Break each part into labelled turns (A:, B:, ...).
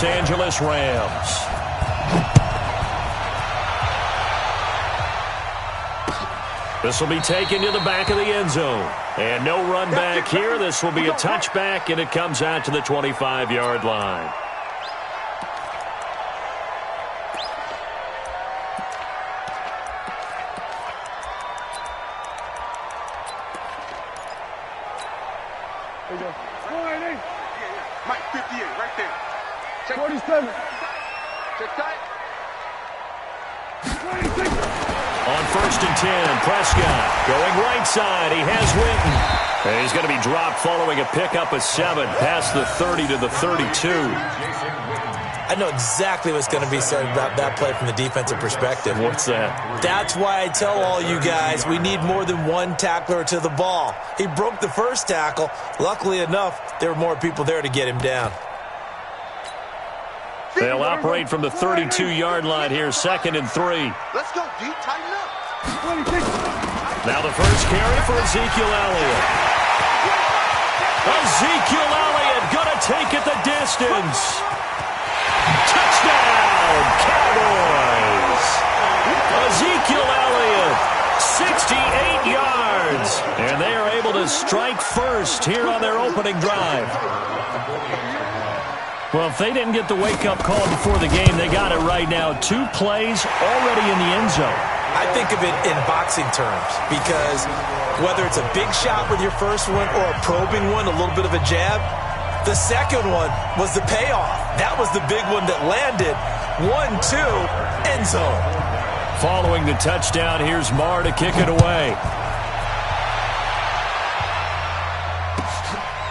A: Los Angeles Rams. This will be taken to the back of the end zone. And no run back here. This will be a touchback, and it comes out to the 25-yard line.
B: There you go. 488. Mike, 58, right there. Check 47. Check tight. 26.
A: On 1st and 10, Prescott going right side. He has Winton. And he's going to be dropped following a pickup of 7 past the 30 to the 32.
C: I know exactly what's going to be said about that play from the defensive perspective.
A: What's that?
C: That's why I tell all you guys we need more than one tackler to the ball. He broke the first tackle. Luckily enough, there were more people there to get him down.
A: They'll operate from the 32-yard line here, 2nd and 3.
B: Let's go, D. Tighten up. 26.
A: Now the first carry for Ezekiel Elliott. Ezekiel Elliott going to take it the distance. Touchdown, Cowboys! Ezekiel Elliott, 68 yards. And they are able to strike first here on their opening drive. Well, if they didn't get the wake-up call before the game, they got it right now. 2 plays already in the end zone.
C: I think of it in boxing terms because whether it's a big shot with your first one or a probing one, a little bit of a jab, the second one was the payoff. That was the big one that landed. 1-2, end zone.
A: Following the touchdown, here's Marr to kick it away.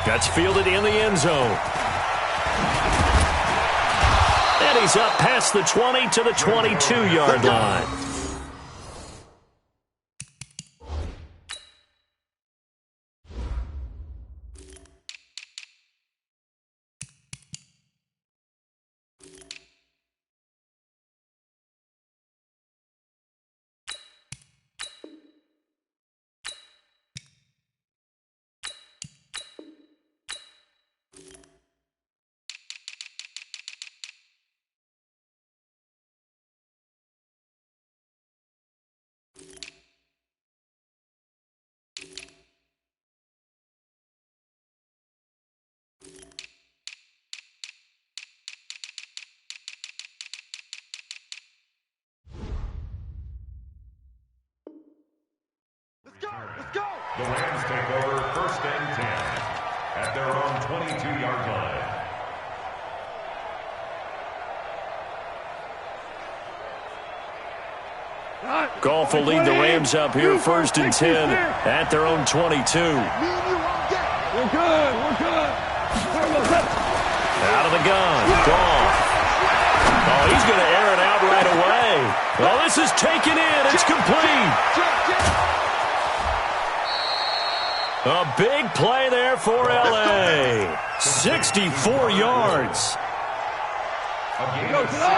A: That's fielded in the end zone. And he's up past the 20 to the 22-yard line.
B: Let's go.
D: The Rams take over 1st and 10 at their own 22-yard line.
A: Goff will lead the Rams up here 1st and 10 at their own 22.
B: We're good. We're good.
A: Out of the gun, Goff. Oh, he's going to air it out right away. Well, this is taken in. It's complete. A big play there for L.A. 64 yards.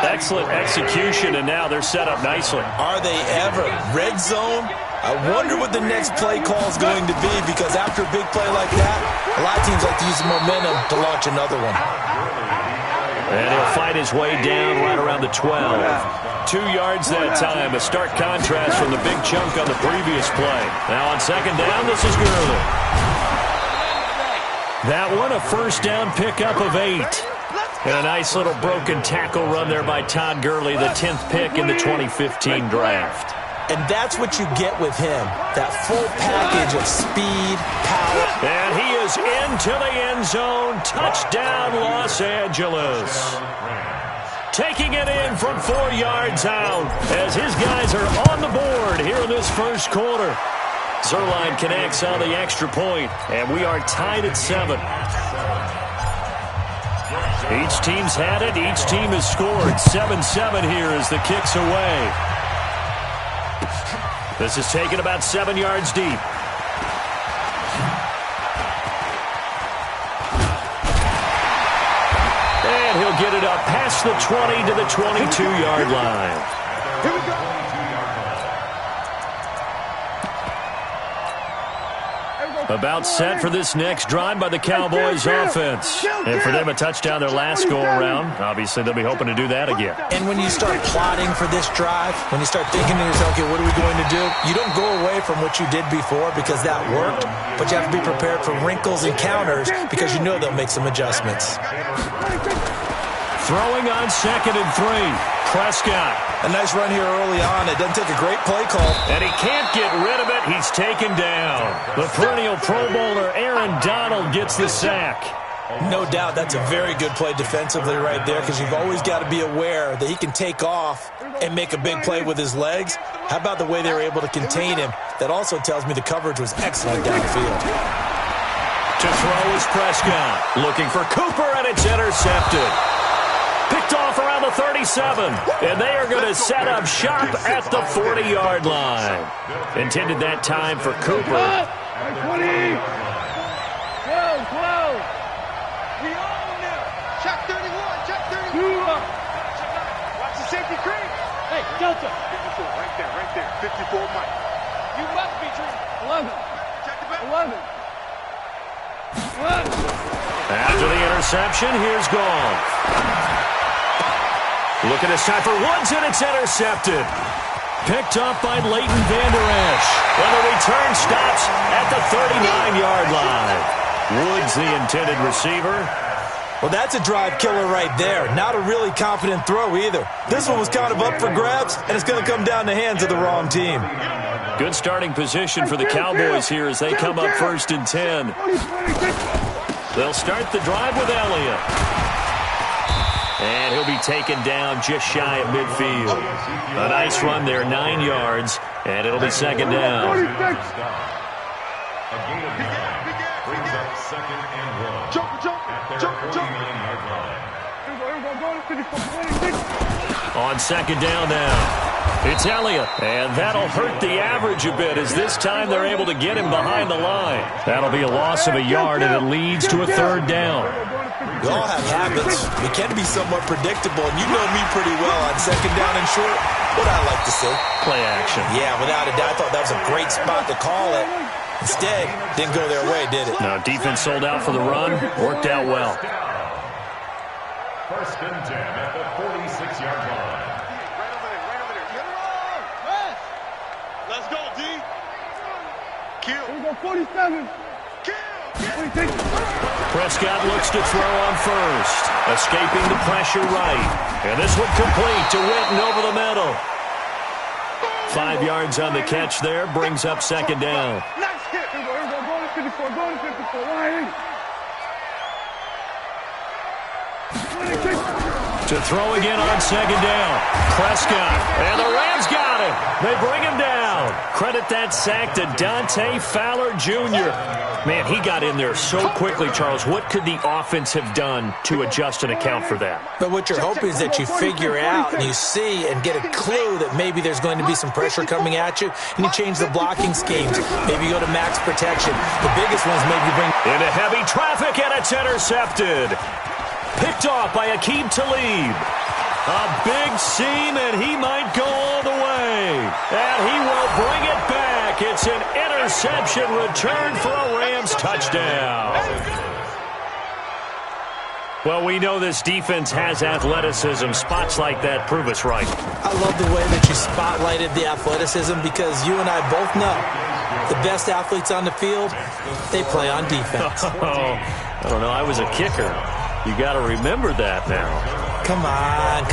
A: Excellent execution, and now they're set up nicely.
C: Are they ever? Red zone? I wonder what the next play call is going to be because after a big play like that, a lot of teams like to use the momentum to launch another one.
A: And he'll fight his way down right around the 12. 2 yards that time, a stark contrast from the big chunk on the previous play. Now on 2nd down, this is Gurley. That one, a 1st down pickup of 8. And a nice little broken tackle run there by Todd Gurley, the 10th pick in the 2015 draft.
C: And that's what you get with him, that full package of speed, power.
A: And he is into the end zone. Touchdown, Los Angeles. Taking it in from 4 yards out as his guys are on the board here in this first quarter. Zerline connects on the extra point, and we are tied at 7. Each team's had it. Each team has scored. 7-7 here as the kick's away. This is taken about 7 yards deep. And he'll get it up past the 20 to the 22-yard line.
B: Here we go.
A: About set for this next drive by the Cowboys offense. And for them, a touchdown their last go-around. Obviously, they'll be hoping to do that again.
C: And when you start plotting for this drive, when you start thinking to yourself, okay, what are we going to do? You don't go away from what you did before because that worked, but you have to be prepared for wrinkles and counters because you know they'll make some adjustments.
A: Throwing on 2nd and 3. Prescott.
C: A nice run here early on. It doesn't take a great play call.
A: And he can't get rid of it. He's taken down. The perennial Pro Bowler Aaron Donald gets the sack.
C: No doubt that's a very good play defensively right there because you've always got to be aware that he can take off and make a big play with his legs. How about the way they were able to contain him? That also tells me the coverage was excellent downfield.
A: To throw is Prescott. Looking for Cooper, and it's intercepted. Picked off around the 37, and they are going to set up shop at the 40-yard line. Intended that time for Cooper.
B: 20. Whoa. We own them. Check 31. Check 31. Watch the safety creep. Hey, Delta. 54, right there. 54, Mike. You must be true. 11. Check the back. 11.
A: After the interception, here's Goff. Looking this time for Woods, and it's intercepted. Picked up by Leighton Vander Esch. And the return stops at the 39-yard line. Woods, the intended receiver.
C: Well, that's a drive killer right there. Not a really confident throw either. This one was kind of up for grabs, and it's going to come down the hands of the wrong team.
A: Good starting position for the Cowboys here as they come up 1st and 10. They'll start the drive with Elliott. And he'll be taken down just shy of midfield. A nice run there, 9 yards, and it'll be 2nd down.
D: A gain of 9 brings up 2nd and 1.
A: On 2nd down now. It's Elliott, and that'll hurt the average a bit as this time they're able to get him behind the line. That'll be a loss of a yard, and it leads to a 3rd down.
C: We all have habits. We can be somewhat predictable, and you know me pretty well on 2nd down and short. What I like to see.
A: Play action.
C: Yeah, without a doubt, I thought that was a great spot to call it. Instead, didn't go their way, did it?
A: No, defense sold out for the run. Worked out well.
D: 1st and 10 at the 46-yard line.
B: Let's go, D. Kill. Here we go, 47. Kill.
A: Prescott looks to throw on 1st. Escaping the pressure right. And this one complete to Witten over the middle. 5 yards on the catch there. Brings up 2nd down.
B: Nice hit. Here we go. Go to 54. Go to 54. 180.
A: To throw again on 2nd down. Prescott. And the Rams got him. They bring him down. Credit that sack to Dante Fowler Jr. Man, he got in there so quickly, Charles. What could the offense have done to adjust and account for that?
C: But what you're hoping is that you figure out and you see and get a clue that maybe there's going to be some pressure coming at you, and you change the blocking schemes. Maybe you go to max protection. The biggest ones maybe bring...
A: Into heavy traffic, and it's intercepted. Picked off by Aqib Talib. A big seam, and he might go all the way. And he will bring it back. It's an interception return for a Rams touchdown. Well, we know this defense has athleticism. Spots like that prove us right.
C: I love the way that you spotlighted the athleticism because you and I both know the best athletes on the field, they play on defense.
A: Oh, I don't know. I was a kicker. You got to remember that now.
C: Come on.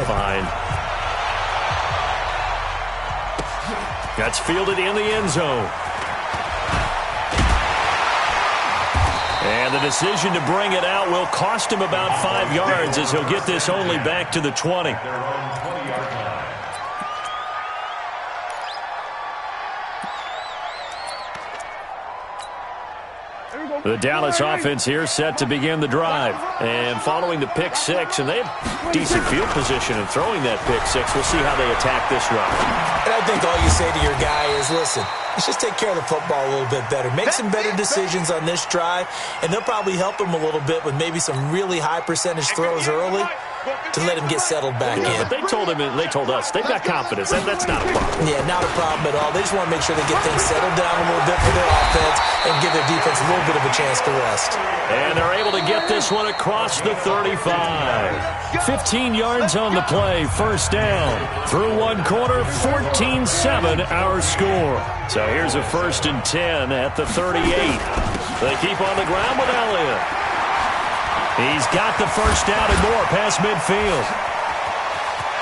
A: Fine. That's fielded in the end zone. And the decision to bring it out will cost him about 5 yards as he'll get this only back to the 20. The Dallas offense here set to begin the drive. And following the pick six, and they have decent field position in throwing that pick six. We'll see how they attack this drive.
C: And I think all you say to your guy is, listen, let's just take care of the football a little bit better. Make some better decisions on this drive, and they'll probably help him a little bit with maybe some really high percentage throws early. to let him get settled back in.
A: But they told us, they've got confidence. That's not a problem.
C: Yeah, not a problem at all. They just want to make sure they get things settled down a little bit for their offense and give their defense a little bit of a chance to rest.
A: And they're able to get this one across the 35. 15 yards on the play, first down. Through one quarter, 14-7 our score. So here's a 1st and 10 at the 38. They keep on the ground with Elliott. He's got the first down and more past midfield.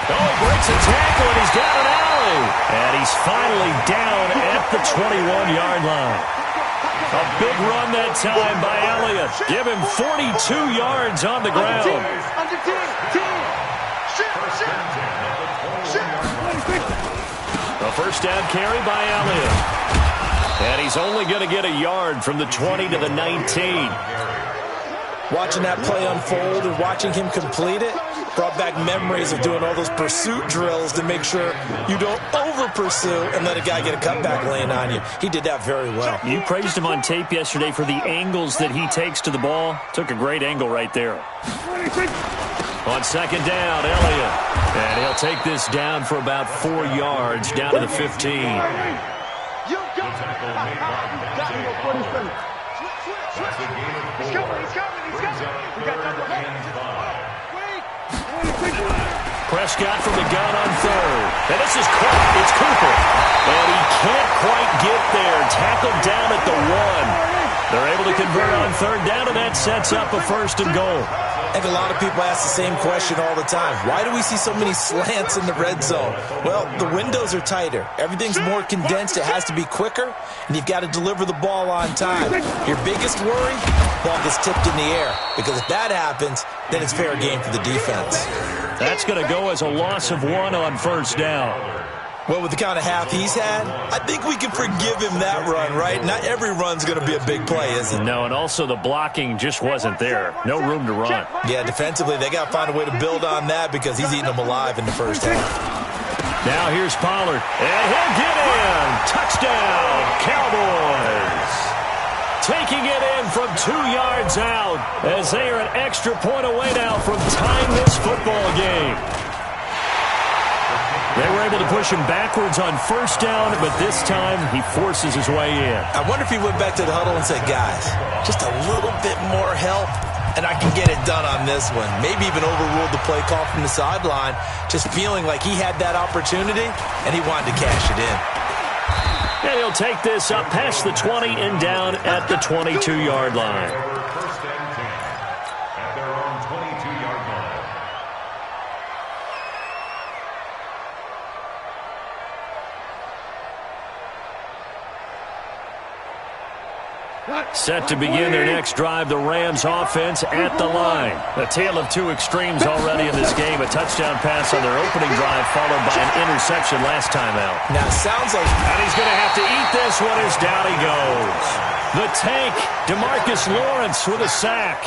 A: Oh, he breaks a tackle, and he's got an alley. And he's finally down at the 21-yard line. A big run that time by Elliott. Give him 42 yards on the ground. A first down carry by Elliott. And he's only going to get a yard from the 20 to the 19.
C: Watching that play unfold and watching him complete it brought back memories of doing all those pursuit drills to make sure you don't over-pursue and let a guy get a cutback lane on you. He did that very well.
A: You praised him on tape yesterday for the angles that he takes to the ball. Took a great angle right there. On second down, Elliott. And he'll take this down for about 4 yards, down to the 15.
B: You go. He's coming. We got double
A: Prescott from the gun on third. And this is caught. It's Cooper. And he can't quite get there. Tackled down at the 1. They're able to convert on third down, and that sets up a 1st and goal.
C: I think a lot of people ask the same question all the time. Why do we see so many slants in the red zone? Well, the windows are tighter. Everything's more condensed. It has to be quicker, and you've got to deliver the ball on time. Your biggest worry, ball gets tipped in the air, because if that happens, then it's fair game for the defense.
A: That's going to go as a loss of 1 on first down.
C: Well, with the kind of half he's had, I think we can forgive him that run, right? Not every run's going to be a big play, is it?
A: No, and also the blocking just wasn't there. No room to run.
C: Yeah, defensively, they got to find a way to build on that because he's eating them alive in the first half.
A: Now here's Pollard, and he'll get in. Touchdown, Cowboys. Taking it in from 2 yards out as they are an extra point away now from tying this football game. They were able to push him backwards on first down, but this time he forces his way in.
C: I wonder if he went back to the huddle and said, guys, just a little bit more help, and I can get it done on this one. Maybe even overruled the play call from the sideline, just feeling like he had that opportunity, and he wanted to cash it in.
A: And he'll take this up past the 20 and down at the 22-yard line.
D: First and 10 at their own 22-yard line.
A: Set to begin their next drive, the Rams offense at the line. A tale of two extremes already in this game. A touchdown pass on their opening drive followed by an interception last time out.
C: Now, it sounds like...
A: And he's going to have to eat this one as down he goes. The tank, DeMarcus Lawrence with a sack.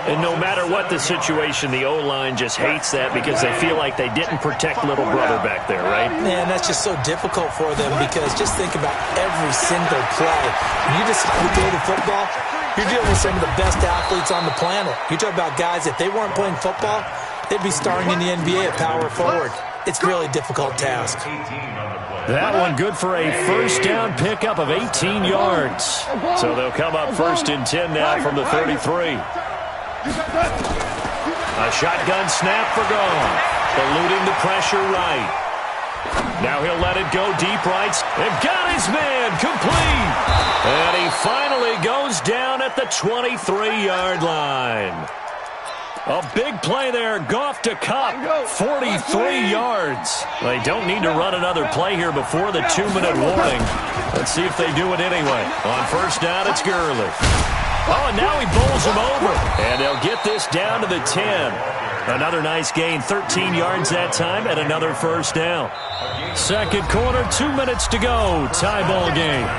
A: And no matter what the situation, the O-line just hates that because they feel like they didn't protect little brother back there, right?
C: Man, that's just so difficult for them because just think about every single play. When you decide to throw the football, you're dealing with some of the best athletes on the planet. You talk about guys, if they weren't playing football, they'd be starring in the NBA at power forward. It's a really difficult task.
A: That one good for a first down pickup of 18 yards. So they'll come up 1st and 10 now from the 33. A shotgun snap for Goff. Eluding the pressure right. Now he'll let it go deep right. And got his man complete. And he finally goes down at the 23-yard line. A big play there. Goff to Kupp. 43 yards. They don't need to run another play here before the 2-minute warning. Let's see if they do it anyway. On first down, it's Gurley. Oh, and now he bowls him over. And they'll get this down to the 10. Another nice gain, 13 yards that time, and another first down. Second quarter, 2 minutes to go. Tie ball game.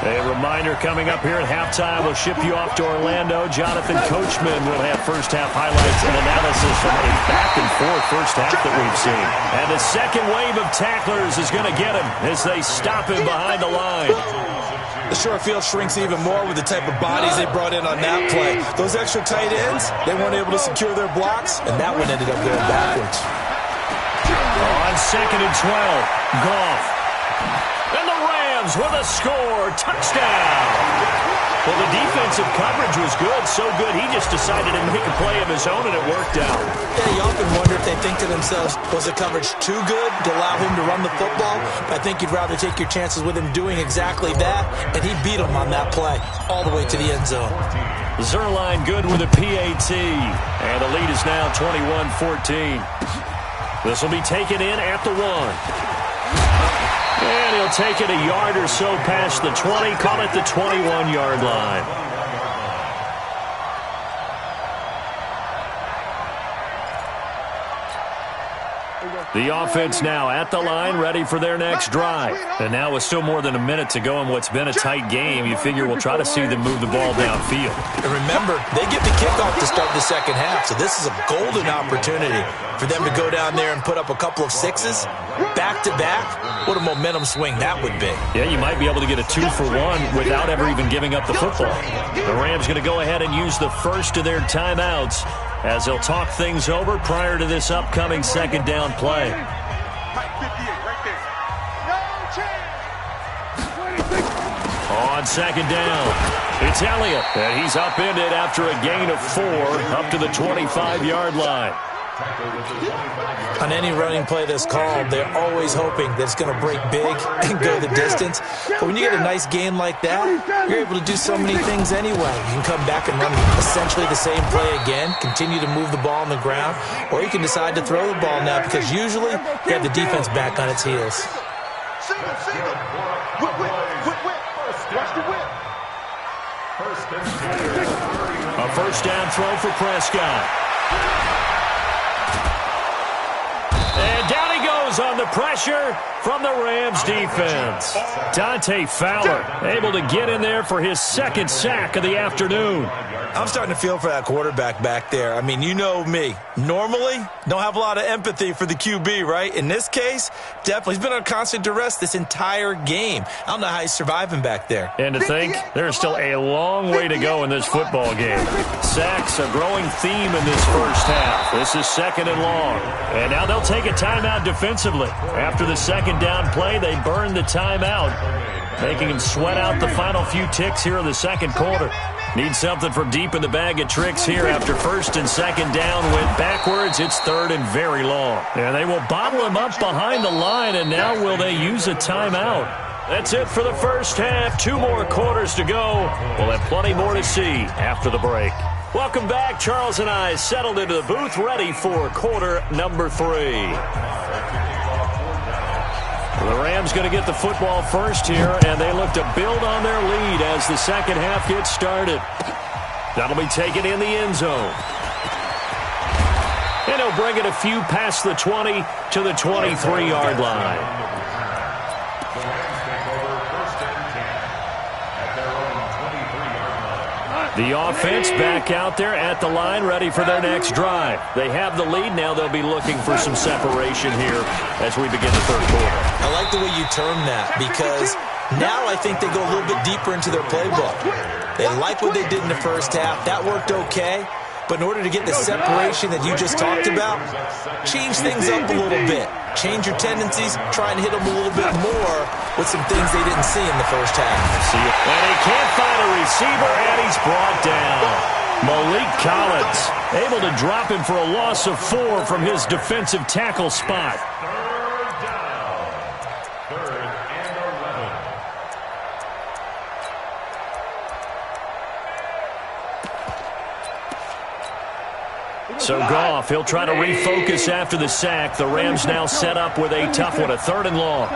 A: A reminder coming up here at halftime. We'll ship you off to Orlando. Jonathan Coachman will have first half highlights and analysis from a back-and-forth first half that we've seen. And the second wave of tacklers is going to get him as they stop him behind the line.
C: The short field shrinks even more with the type of bodies they brought in on that play. Those extra tight ends, they weren't able to secure their blocks, and that one ended up going backwards.
A: On 2nd and 12, Goff. And the Rams with a score. Touchdown. Well, the defensive coverage was good, so good he just decided to make a play of his own, and it worked out.
C: Yeah, you often wonder if they think to themselves, was the coverage too good to allow him to run the football? I think you'd rather take your chances with him doing exactly that, and he beat him on that play all the way to the end zone.
A: Zerline good with a PAT, and the lead is now 21-14. This will be taken in at the 1. And he'll take it a yard or so past the 20, call it the 21-yard line. The offense now at the line, ready for their next drive. And now with still more than a minute to go in what's been a tight game, you figure we'll try to see them move the ball downfield.
C: And remember, they get the kickoff to start the second half, so this is a golden opportunity for them to go down there and put up a couple of sixes back-to-back. What a momentum swing that would be.
A: Yeah, you might be able to get a 2-for-1 without ever even giving up the football. The Rams going to go ahead and use the first of their timeouts as they'll talk things over prior to this upcoming second down play. On second down, it's Elliott, and he's upended after a gain of 4 up to the 25-yard line.
C: On any running play that's called, they're always hoping that it's going to break big and go the distance. But when you get a nice gain like that, you're able to do so many things anyway. You can come back and run essentially the same play again, continue to move the ball on the ground, or you can decide to throw the ball now because usually you have the defense back on its heels.
A: A first down throw for Prescott. And down he goes on the pressure from the Rams defense. Dante Fowler able to get in there for his second sack of the afternoon.
C: I'm starting to feel for that quarterback back there. I mean, you know me. Normally, don't have a lot of empathy for the QB, right? In this case, definitely. He's been on constant duress this entire game. I don't know how he's surviving back there.
A: And to think, there's still a long way to go in this football game. Sacks, a growing theme in this first half. This is 2nd and long. And now they'll take a timeout defensively. After the second down play, they burn the timeout, making him sweat out the final few ticks here in the second quarter. Need something from deep in the bag of tricks here after first and second down went backwards. It's 3rd and very long. And they will bottle him up behind the line, and now will they use a timeout? That's it for the first half. 2 more quarters to go. We'll have plenty more to see after the break. Welcome back. Charles and I settled into the booth, ready for quarter number 3. The Rams going to get the football first here, and they look to build on their lead as the second half gets started. That'll be taken in the end zone. And he'll bring it a few past the 20 to the 23-yard line. The offense back out there at the line, ready for their next drive. They have the lead. Now they'll be looking for some separation here as we begin the third quarter.
C: I like the way you term that because now I think they go a little bit deeper into their playbook. They like what they did in the first half. That worked okay. But in order to get the separation that you just talked about, change things up a little bit. Change your tendencies, try and hit them a little bit more with some things they didn't see in the first half.
A: And he can't find a receiver, and he's brought down. Malik Collins able to drop him for a loss of 4 from his defensive tackle spot. So Goff, he'll try to refocus after the sack. The Rams now set up with a tough one, a 3rd and long.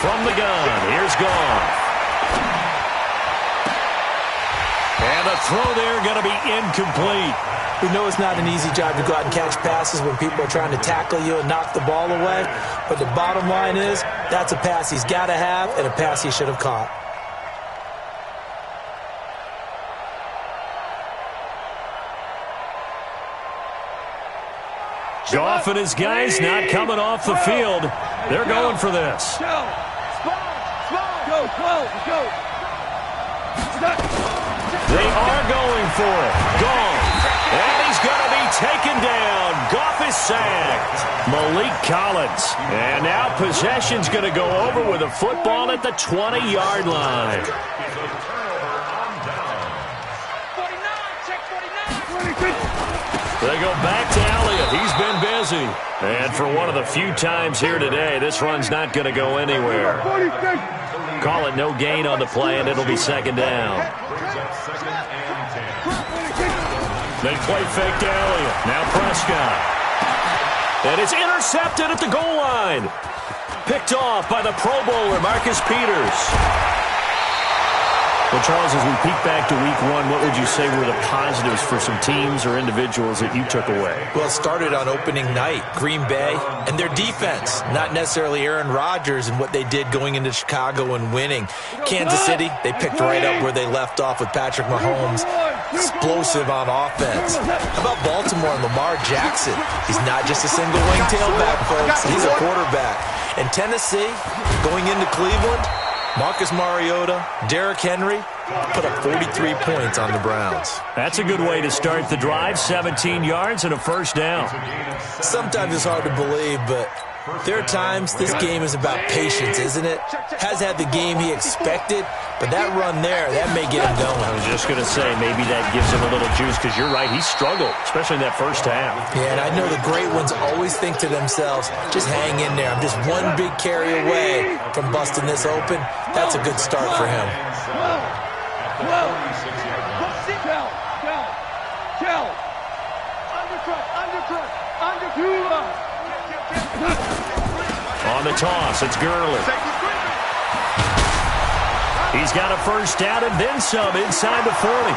A: From the gun, here's Goff. And the throw there going to be incomplete.
C: We know it's not an easy job to go out and catch passes when people are trying to tackle you and knock the ball away. But the bottom line is, that's a pass he's got to have and a pass he should have caught.
A: Goff and his guys not coming off the field. They're going for this. They are going for it. Gone. And he's going to be taken down. Goff is sacked. Malik Collins. And now possession's going to go over with a football at the 20-yard line. They go back to Elliott. He's been busy. And for one of the few times here today, this run's not going to go anywhere. Call it no gain on the play, and it'll be second down. They play fake to Elliott. Now Prescott. And it's intercepted at the goal line. Picked off by the Pro Bowler, Marcus Peters. Well, Charles, as we peek back to week one, what would you say were the positives for some teams or individuals that you took away?
C: Well, it started on opening night, Green Bay, and their defense. Not necessarily Aaron Rodgers and what they did going into Chicago and winning. Kansas City, they picked right up where they left off with Patrick Mahomes. Explosive on offense. How about Baltimore and Lamar Jackson? He's not just a single wing tailback, folks. He's a quarterback. And Tennessee, going into Cleveland, Marcus Mariota, Derrick Henry put up 43 points on the Browns.
A: That's a good way to start the drive. 17 yards and a first down.
C: Sometimes it's hard to believe, but there are times this game is about patience, isn't it? Has had the game he expected, but that run there, that may get him going.
A: I was just going to say, maybe that gives him a little juice, because you're right, he struggled, especially in that first half.
C: Yeah, and I know the great ones always think to themselves, just hang in there. I'm just one big carry away from busting this open. That's a good start for him.
A: On the toss, it's Gurley. He's got a first down and then some inside the 40.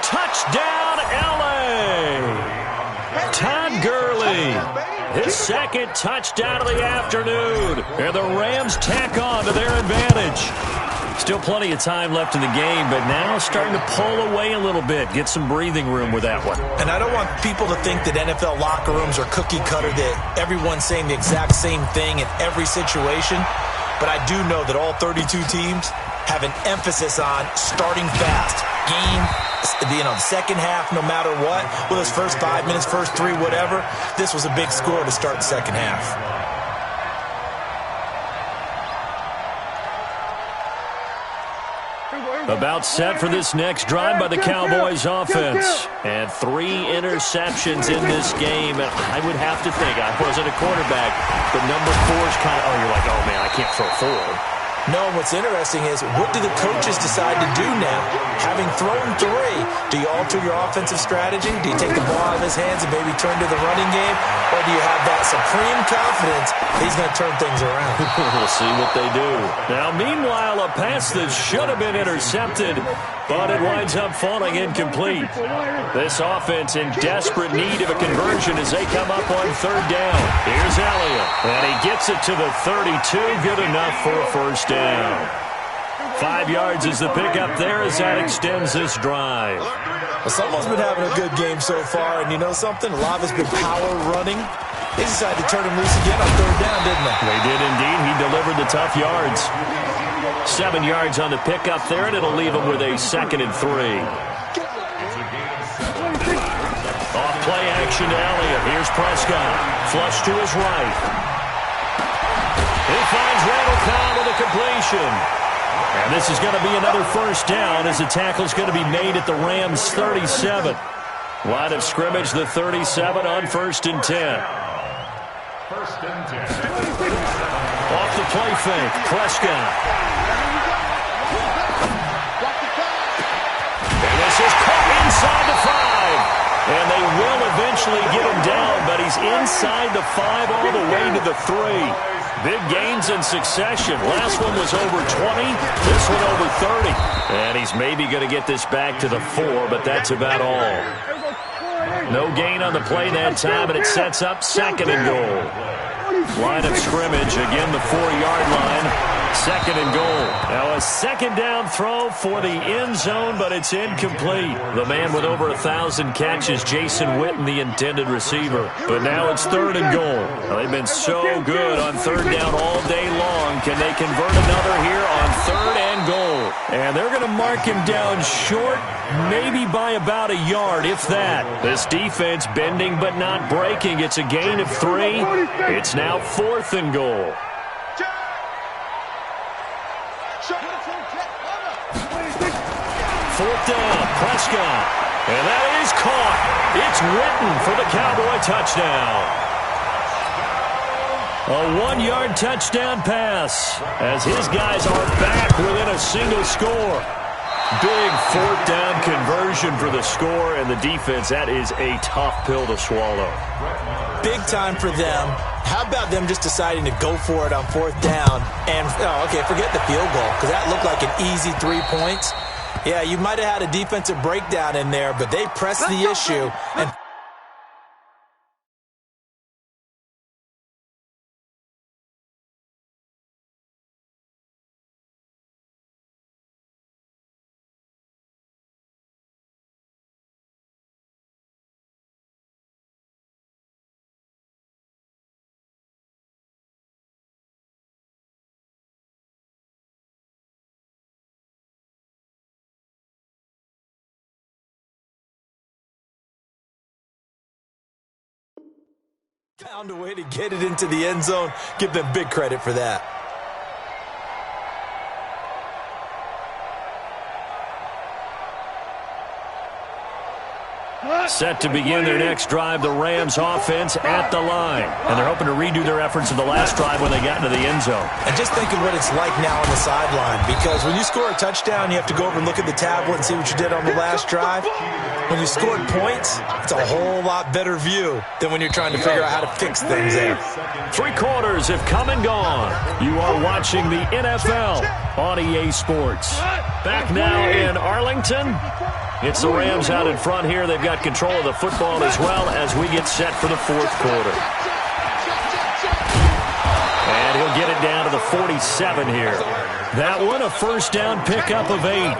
A: Touchdown, L.A. Todd Gurley. His second touchdown of the afternoon. And the Rams tack on to their advantage. Still plenty of time left in the game, but now starting to pull away a little bit. Get some breathing room with that one.
C: And I don't want people to think that NFL locker rooms are cookie cutter, that everyone's saying the exact same thing in every situation. But I do know that all 32 teams have an emphasis on starting fast. Game, the second half, no matter what. Whether it's first 5 minutes, first 3, whatever. This was a big score to start the second half.
A: About set for this next drive by the Cowboys offense. And 3 interceptions in this game. And I would have to think, I wasn't a quarterback, but number 4 is kind of, you're like, oh man, I can't throw 4.
C: No, what's interesting is, what do the coaches decide to do now? Having thrown 3, do you alter your offensive strategy? Do you take the ball out of his hands and maybe turn to the running game? Or do you have that supreme confidence he's going to turn things around?
A: We'll see what they do. Now, meanwhile, a pass that should have been intercepted, but it winds up falling incomplete. This offense in desperate need of a conversion as they come up on third down. Here's Elliott, and he gets it to the 32. Good enough for a first down. 5 yards is the pickup there as that extends this drive.
C: Well, someone's been having a good game so far, and you know something? A lot of it's been power running. They decided to turn him loose again on third down, didn't they?
A: They did indeed. He delivered the tough yards. 7 yards on the pickup there, and it'll leave him with a 2nd and 3. Off play action to Elliott. Here's Prescott. Flush to his right. He finds Randall Cobb with a completion. And this is going to be another first down as the tackle's going to be made at the Rams' 37. Line of scrimmage, the 37 on 1st and 10.
D: First and 10.
A: Off the play fake, Prescott. And this is caught inside the 5. And they will eventually get him down, but he's inside the 5 all the way to the 3. Big gains in succession. Last one was over 20. This one over 30. And he's maybe going to get this back to the 4, but that's about all. No gain on the play that time, and it sets up 2nd and goal. Line of scrimmage, again the 4-yard line. Second and goal. Now a second down throw for the end zone, but it's incomplete. The man with over 1,000 catches, Jason Witten, the intended receiver. But now it's third and goal. Now, they've been so good on third down all day long. Can they convert another here on third and goal? And they're going to mark him down short, maybe by about a yard, if that. This defense bending but not breaking. It's a gain of 3. It's now fourth and goal. Fourth down, Prescott. And that is caught. It's Witten for the Cowboy touchdown. A 1-yard touchdown pass as his guys are back within a single score. Big fourth down conversion for the score, and the defense, that is a tough pill to swallow.
C: Big time for them. How about them just deciding to go for it on fourth down? And, forget the field goal, because that looked like an easy 3 points. Yeah, you might have had a defensive breakdown in there, but they pressed the issue. And found a way to get it into the end zone. Give them big credit for that.
A: Set to begin their next drive, the Rams offense at the line. And they're hoping to redo their efforts of the last drive when they got into the end zone.
C: And just think of what it's like now on the sideline, because when you score a touchdown, you have to go over and look at the tablet and see what you did on the last drive. When you scored points, it's a whole lot better view than when you're trying to figure out how to fix things there.
A: 3 quarters have come and gone. You are watching the NFL on EA Sports. Back now in Arlington. It's the Rams out in front here. They've got control of the football as well as we get set for the fourth quarter. And he'll get it down to the 47 here. That one, a first down pickup of 8.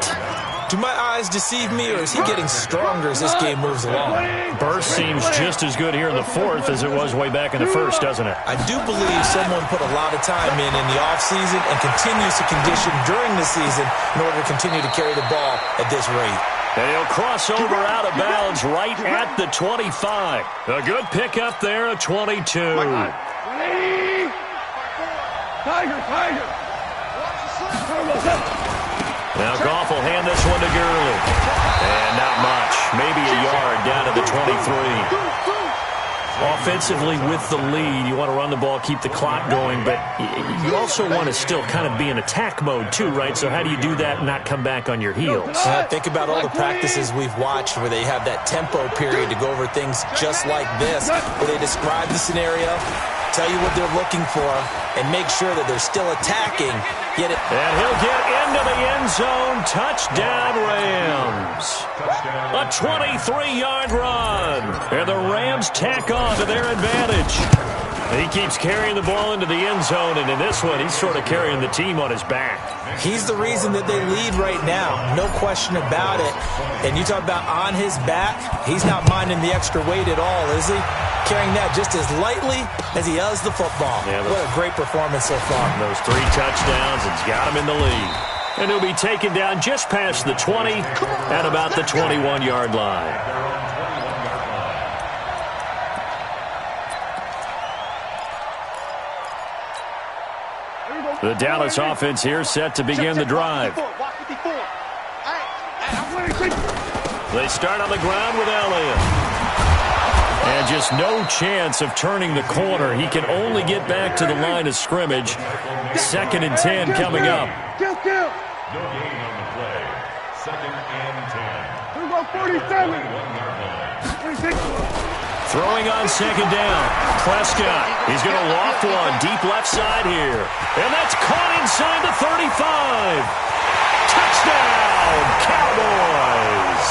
C: Do my eyes deceive me, or is he getting stronger as this game moves along?
A: Burst seems just as good here in the fourth as it was way back in the first, doesn't it?
C: I do believe someone put a lot of time in the offseason and continues to condition during the season in order to continue to carry the ball at this rate.
A: And he'll cross over out of bounds right at the 25. A good pickup there, a 22. Now Goff will hand this one to Gurley. And not much. Maybe a yard down to the 23. Offensively with the lead, you want to run the ball, keep the clock going, but you also want to still kind of be in attack mode too, right? So how do you do that and not come back on your heels?
C: Think about all the practices we've watched where they have that tempo period to go over things just like this, where they describe the scenario, tell you what they're looking for, and make sure that they're still attacking.
A: And he'll get into the end zone. Touchdown, Rams. A 23-yard run. And the Rams tack on to their advantage. He keeps carrying the ball into the end zone, and in this one, he's sort of carrying the team on his back.
C: He's the reason that they lead right now. No question about it. And you talk about on his back, he's not minding the extra weight at all, is he? Carrying that just as lightly as he does the football. Yeah, what a great performance so far.
A: Those 3 touchdowns, it's got him in the lead. And he'll be taken down just past the 20 at about the 21-yard line. The Dallas offense here set to begin the drive. They start on the ground with Elliott. And just no chance of turning the corner. He can only get back to the line of scrimmage. 2nd and 10 coming up.
D: No gain on the play. 2nd and 10.
B: 47.
A: Throwing on 2nd down. Prescott. He's going to loft one deep left side here. And that's caught inside the 35. Touchdown, Cowboys.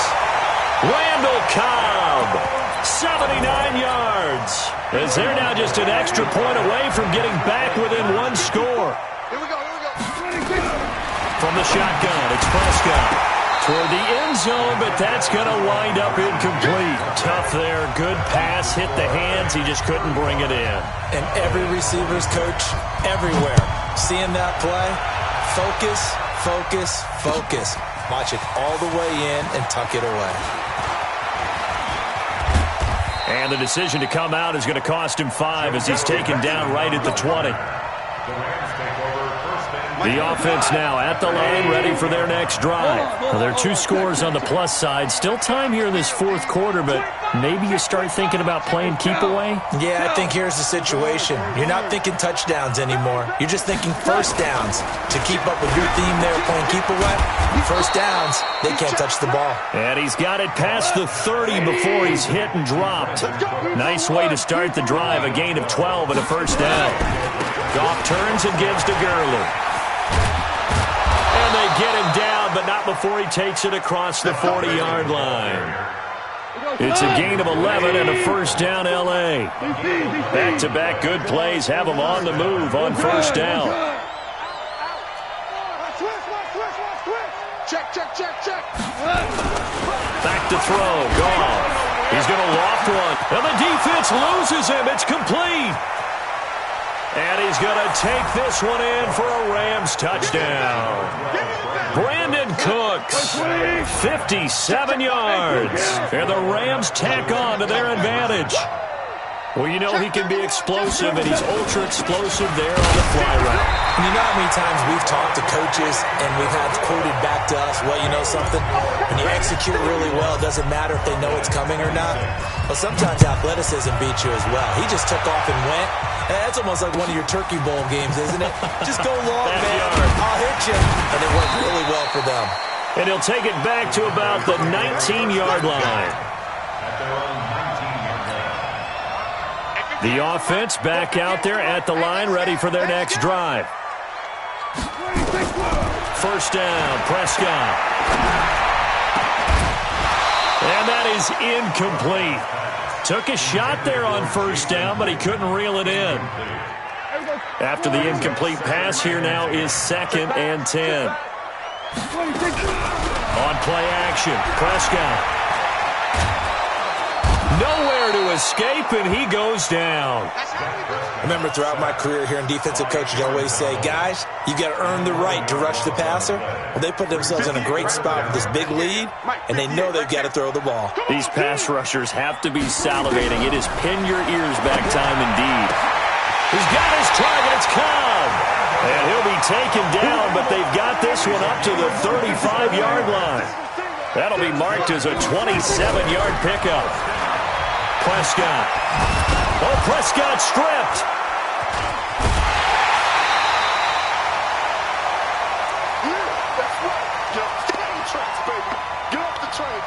A: Randall Cobb. 79 yards. As they're now just an extra point away from getting back within 1 score.
B: Here we go.
A: from the shotgun. It's Prescott toward the end zone, but that's going to wind up incomplete. Tough there. Good pass. Hit the hands. He just couldn't bring it in.
C: And every receiver's coach everywhere, seeing that play, focus, focus, focus. Watch it all the way in and tuck it away.
A: And the decision to come out is going to cost him 5 as he's taken down right at the 20. The offense now at the line, ready for their next drive. Well, there are 2 scores on the plus side. Still time here in this fourth quarter, but maybe you start thinking about playing keep away?
C: Yeah, I think here's the situation. You're not thinking touchdowns anymore. You're just thinking first downs. To keep up with your theme there, playing keep away, first downs, they can't touch the ball.
A: And he's got it past the 30 before he's hit and dropped. Nice way to start the drive, a gain of 12 and a first down. Goff turns and gives to Gurley. And they get him down, but not before he takes it across the 40-yard line. It's a gain of 11 and a first down, L.A. Back-to-back good plays have him on the move on first down.
B: Check.
A: Back to throw, Goff. He's going to loft one, and the defense loses him. It's complete. And he's going to take this one in for a Rams touchdown. Brandon Cooks, 57 yards. And the Rams tack on to their advantage. Well, you know he can be explosive, and he's ultra-explosive there on the fly route.
C: And you know how many times we've talked to coaches and we've had quoted back to us, well, you know something? When you execute really well, it doesn't matter if they know it's coming or not. Well, sometimes athleticism beats you as well. He just took off and went. That's almost like one of your Turkey Bowl games, isn't it? Just go long, man. I'll hit you. And it worked really well for them.
A: And he'll take it back to about the 19-yard line. The offense back out there at the line, ready for their next drive. First down, Prescott. And that is incomplete. Took a shot there on first down, but he couldn't reel it in. After the incomplete pass, here now is 2nd and 10. On play action, Prescott. Nowhere to escape, and he goes down.
C: I remember throughout my career here in defensive coaching, I always say, guys, you got to earn the right to rush the passer. Well, they put themselves in a great spot with this big lead, and they know they've got to throw the ball.
A: These pass rushers have to be salivating. It is pin your ears back time indeed. He's got his target. It's Cobb. And he'll be taken down, but they've got this one up to the 35-yard line. That'll be marked as a 27-yard pickup. Prescott. Oh, Prescott stripped.
B: That's right. Get off the train tracks, baby. Get off the train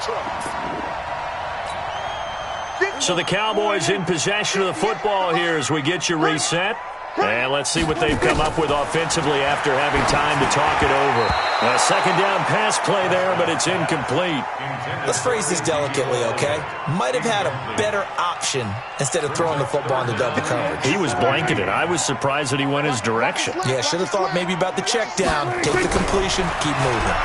B: tracks.
A: So the Cowboys in possession of the football here as we get you reset. And let's see what they've come up with offensively after having time to talk it over. A second down pass play there, but it's incomplete.
C: Let's phrase this delicately, okay? Might have had a better option instead of throwing the football into double coverage.
A: He was blanketed. I was surprised that he went his direction.
C: Yeah, should have thought maybe about the check down. Take the completion, keep moving.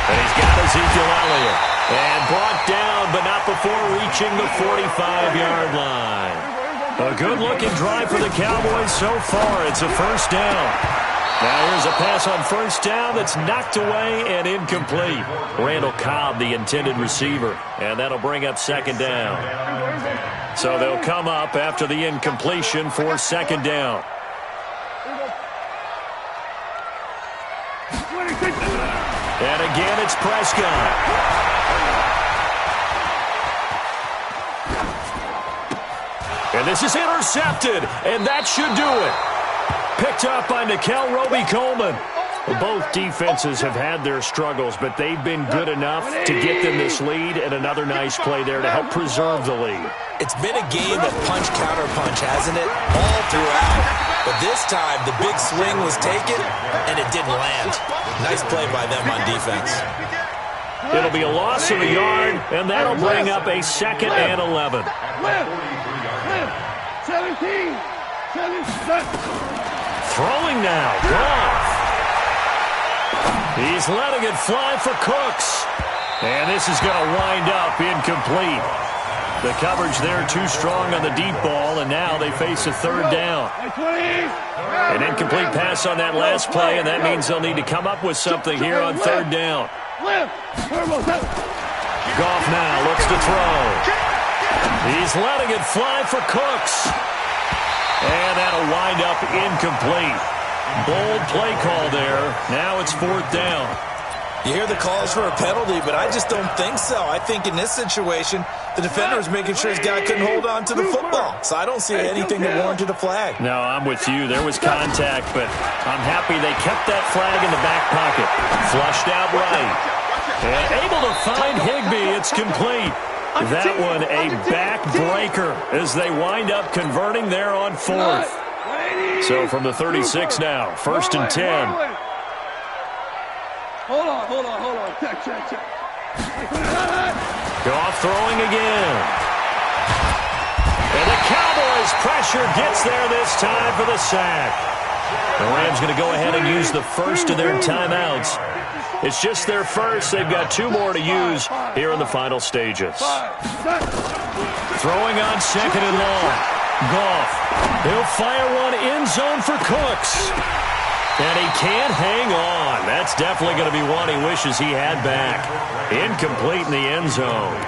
A: And he's got Ezekiel Elliott. And brought down, but not before reaching the 45-yard line. A good-looking drive for the Cowboys so far. It's a first down. Now here's a pass on first down that's knocked away and incomplete. Randall Cobb, the intended receiver, and that'll bring up second down. So they'll come up after the incompletion for second down. And again, it's Prescott. And this is intercepted, and that should do it. Picked up by Nikel Roby-Coleman. Both defenses have had their struggles, but they've been good enough to get them this lead, and another nice play there to help preserve the lead.
C: It's been a game of punch-counter-punch, hasn't it? All throughout. But this time, the big swing was taken, and it didn't land. Nice play by them on defense.
A: It'll be a loss of a yard, and that'll bring up a 2nd and 11.
B: 17.
A: Throwing now. Goff. He's letting it fly for Cooks. And this is going to wind up incomplete. The coverage there too strong on the deep ball, and now they face a third down. An incomplete pass on that last play, and that means they'll need to come up with something here on third down. Goff now looks to throw. He's letting it fly for Cooks. And that'll wind up incomplete. Bold play call there. Now it's fourth down.
C: You hear the calls for a penalty, but I just don't think so. I think in this situation, the defender was making sure his guy couldn't hold on to the football. So I don't see anything that warranted a flag.
A: No, I'm with you. There was contact, but I'm happy they kept that flag in the back pocket. Flushed out right. And able to find Higbee. It's complete. That one a backbreaker as they wind up converting there on fourth. So from the 36 now, first and 10.
B: Hold on. Check.
A: Goff throwing again. And the Cowboys' pressure gets there this time for the sack. The Rams going to go ahead and use the first of their timeouts. It's just their first. They've got two more to use here in the final stages. Throwing on second and long. Goff. He'll fire one end zone for Cooks. And he can't hang on. That's definitely going to be one he wishes he had back. Incomplete in the end zone.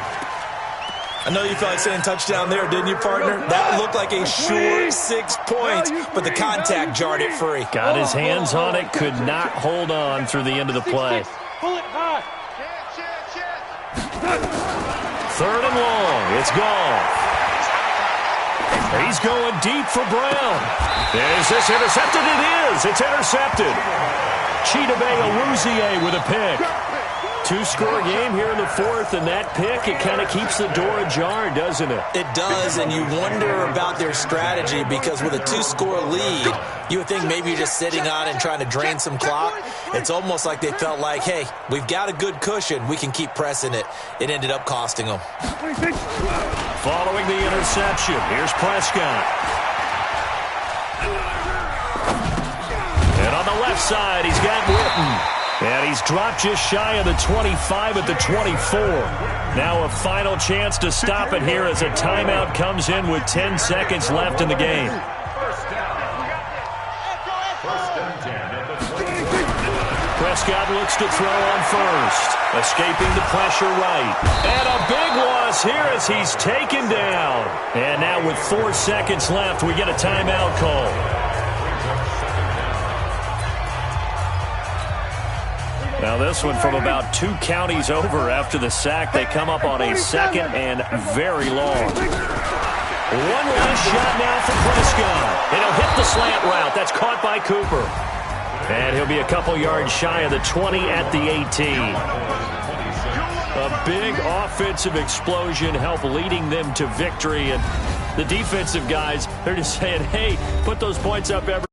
C: I know you felt like saying touchdown there, didn't you, partner? That looked like a sure 6 points, but the contact jarred it free.
A: Got his hands on it, could not hold on through the end of the play.
B: Pull it high.
A: Third and long. It's Goff. He's going deep for Brown. Is this intercepted? It is. It's intercepted. Chidobe Awuzie with a pick. Two-score game here in the fourth, and that pick, it kind of keeps the door ajar, doesn't it?
C: It does, and you wonder about their strategy because with a two-score lead, you would think maybe you're just sitting on and trying to drain some clock. It's almost like they felt like, hey, we've got a good cushion. We can keep pressing it. It ended up costing them.
A: Following the interception, here's Prescott. And on the left side, he's got Witten. And he's dropped just shy of the 25 at the 24. Now a final chance to stop it here as a timeout comes in with 10 seconds left in the game. Prescott looks to throw on first. Escaping the pressure right. And a big loss here as he's taken down. And now with 4 seconds left, we get a timeout call. Now this one from about 2 counties over after the sack. They come up on a second and very long. One last shot now for Prescott. And he'll hit the slant route. That's caught by Cooper. And he'll be a couple yards shy of the 20 at the 18. A big offensive explosion help leading them to victory. And the defensive guys, they're just saying, hey, put those points up every